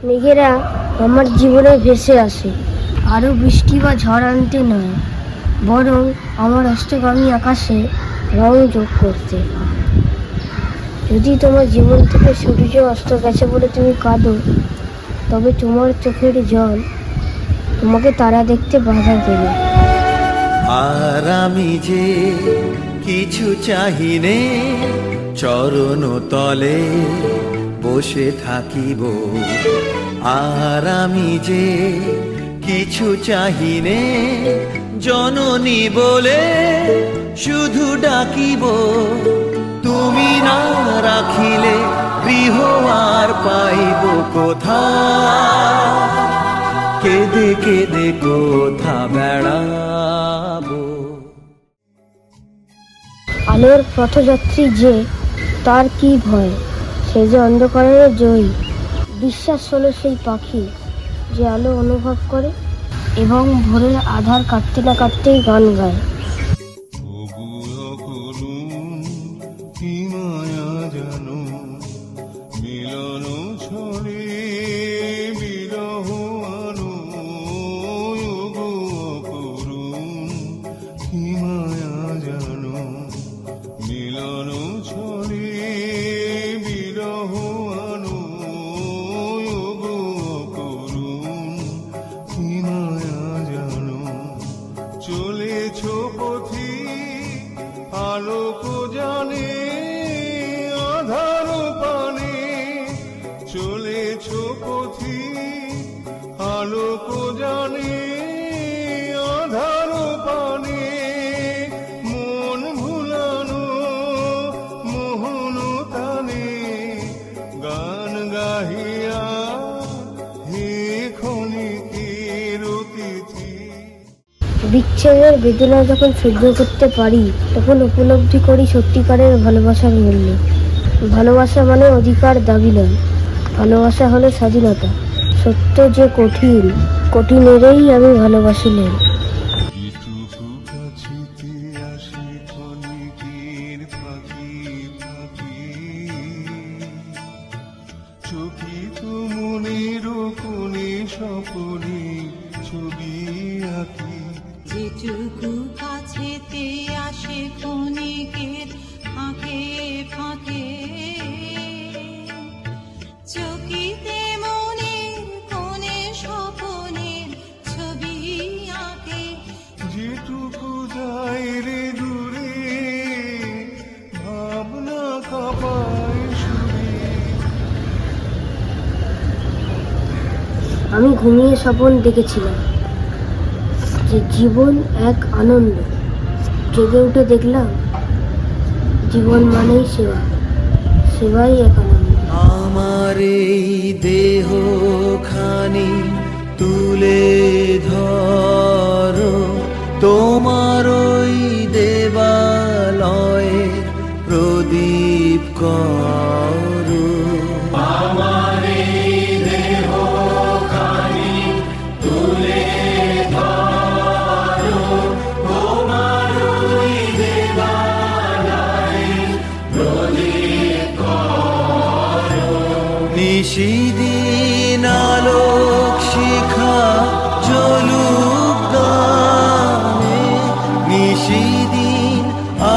মেঘেরা আমার জীবনে ভেসে আসে, আরও বৃষ্টি বা ঝড় আনতে নয়, বরং আমার অস্তগামী আকাশে রং যোগ করতে। যদি তোমার জীবন থেকে সূর্য অস্ত গেছে বলে তুমি কাঁদো, তবে তোমার চোখের জল তোমাকে তারা দেখতে বাধা দেবে। আর আমি যে কিছু চাহিনে, চরণ তলে বসে থাকিব। আর আমি যে কিছু চাহিনে, জননী বলে শুধু ডাকিব। তুমি না রাখিলে গৃহ আর পাইব কোথা, কেঁদে কেঁদে কোথা বেড়াবো। আলোর পথযাত্রী যে, তার কি ভয়, সে যে অন্ধকারের জয়ী। বিশ্বাস হলো সেই পাখি যে আলো অনুভব করে এবং ভোরের আধার কাটতে না কাটতেই গান গায়। চলেছো পথি আলোক জানে আধার পানে, চলেছো পথি আলোক জানে আধার পানে। মন ভুলানো মোহন তানে, গান গাহিয়া হে ক্ষণিকের অতিথি। বিচ্ছেদের বেদনা যখন সহ্য করতে পারি, তখন উপলব্ধি করি সত্যিকারের ভালোবাসার মূল্য। ভালোবাসা মানে অধিকার দাবি নয়, ভালোবাসা হলো স্বাধীনতা। সত্য যে কঠিন, কঠিনেরই আমি ভালোবাসিলেন। চকিত মনের কোণে স্বপনে ছবি আঁকি, যেটুকু কাছেতে আসে ক্ষণিকের ফাঁকে ফাঁকে। চকিতে মনের কোণে স্বপনের ছবি আঁকে, যেটুকু যায় রে দূরে ভাবনা কাঁপায় সুরে। আমি ঘুমিয়ে স্বপন দেখেছিলাম যে জীবন এক আনন্দ। জেগে উঠে দেখলাম জীবন মানেই সেবা, সেবাই এক আনন্দ। আমার এই দেহ খানি তুলে ধরো, তোমার ওই দেবালয়ে প্রদীপ করো। আমার এই দেহ খানি তুলে ধরো, তোমার ওই দেবালয়ে প্রদীপ করো। নিশিদিন আলোক শিখা জ্বলুক গানে, নিশিদিন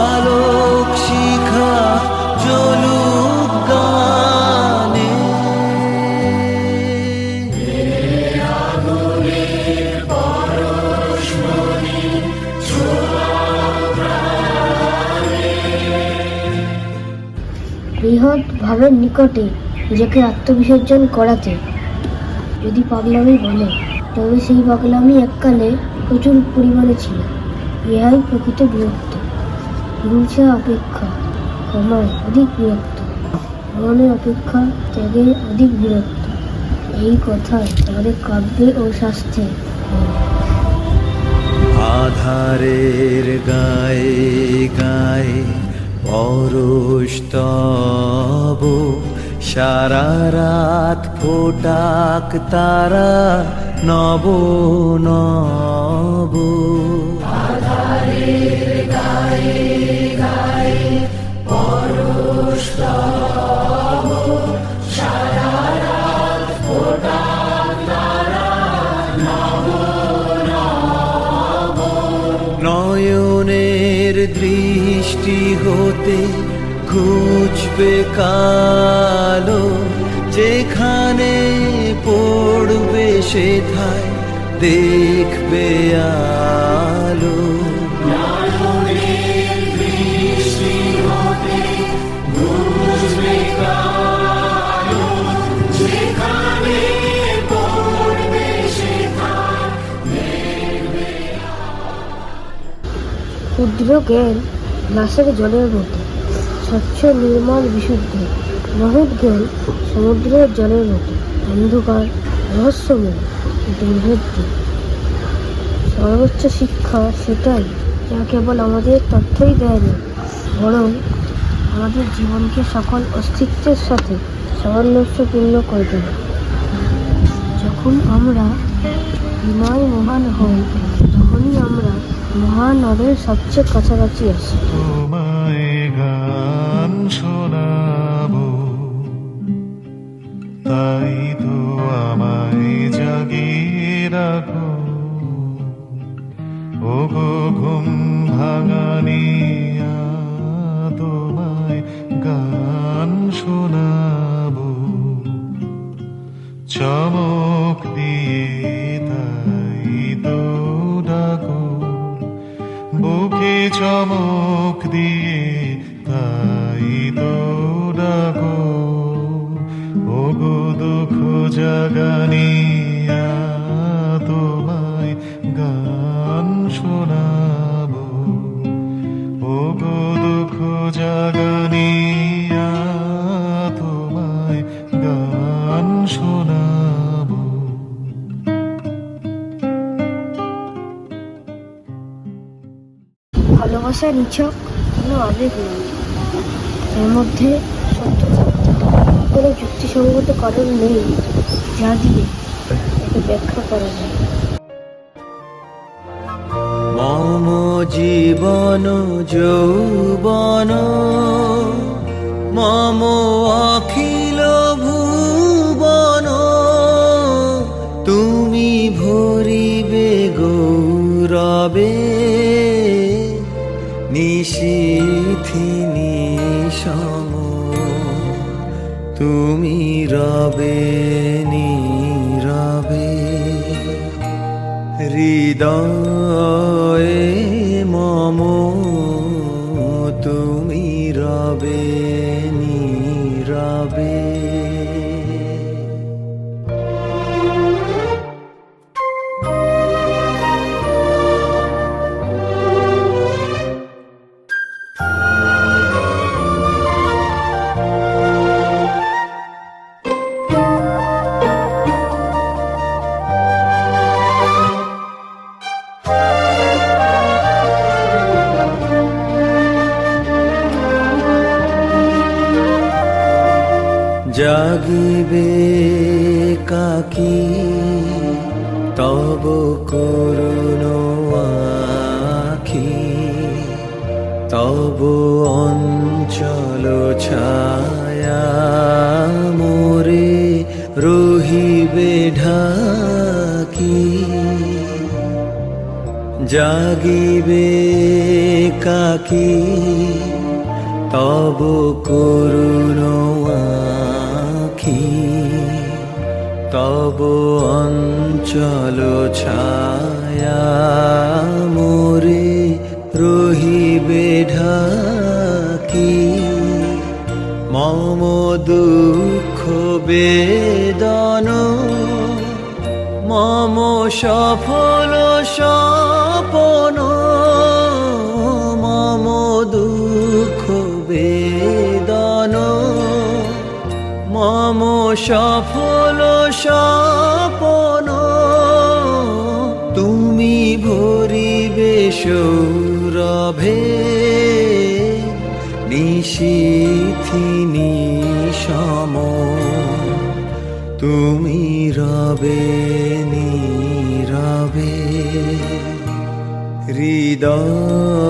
আলোক শিখা জ্বলুক গানে। বৃহৎ ভাবের নিকটে নিজেকে আত্মবিসর্জন করাতে যদি পাগলামি বলে, তবে সেই পাগলামি এককালে প্রচুর পরিমাণে ছিল। ইহাই প্রকৃত বিরক্ত। হিংসা অপেক্ষা ক্ষমায় অধিক বিরক্ত, গ্রহণের অপেক্ষা ত্যাগে অধিক বিরক্ত। এই কথাই আমাদের কাব্যে ও শাস্ত্রে। আধারের গায়ে গায়ে পরশ তব, সারা রাত ফোটাক তারা নব নব। আধারের গায়ে গায়ে পরশ তব, সারা রাত ফোটাক হতে ঘুচবে কালো, যেখানে পড়বে সেথায় দেখবে আলো। ক্ষুদ্র জ্ঞান গ্লাসের জলের মতো স্বচ্ছ নির্মল বিশুদ্ধ, মহৎ জ্ঞান সমুদ্রের জলের মতো অন্ধকার রহস্যময় দুর্ভেদ্য। সর্বোচ্চ শিক্ষা সেটাই যা কেবল আমাদের তথ্যই দেয় না, বরং আমাদের জীবনকে সকল অস্তিত্বের সাথে সামঞ্জস্যপূর্ণ করে তোলে। যখন আমরা বিনয় মহান হই, তখনই আমরা মহানবের সবচেয়ে কাছাকাছি আসি। তোমায় গান শোনাবো, তাই তো আমায় জাগিয়ে রাখো। ও গো ঘুম ভাঙানিয়া, তোমায় গান শোনাবো, চমক দিয়ে তাই তো ডাকো। বুকে চমক দিয়ে তাই তো ডাকো। ও গো দুঃখ জাগানিয়া, তোমায় গান শোনাবো। ও গো দুঃখ জাগানিয়া, তোমায় গান শোনাবো। ভালোবাসা নিছক কোনো আবেগ নয়, এর মধ্যে সত্যতা, কোনো যুক্তিসঙ্গত কারণ নেই যা দিয়ে একে ব্যাখ্যা করা যায়। মম জীবন যৌবন, মম অখিল ভুবন, তুমি ভরিবে গৌরবে, নিশীথি নিশম তুমি রবে নীরবে। হৃদয়ে মম তুমি রবে নীরবে। জাগিবে কাকি তব করুণ আখি, তব অঞ্চল ছায়া মোরে রহিবে ঢাকি। জাগিবে কাকি তব করুণ আখি, তব অঞ্চল ছায়া মোরে রহিবে ঢাকি। মম দুঃখ বেদন, মম সফল স্বপন, মম দুঃখ বেদন, মম সফল স্বপন, তুমি ভরিবে সৌরভে, নিশীথি নিশম তুমি রবে নীরবে। হৃদয়ে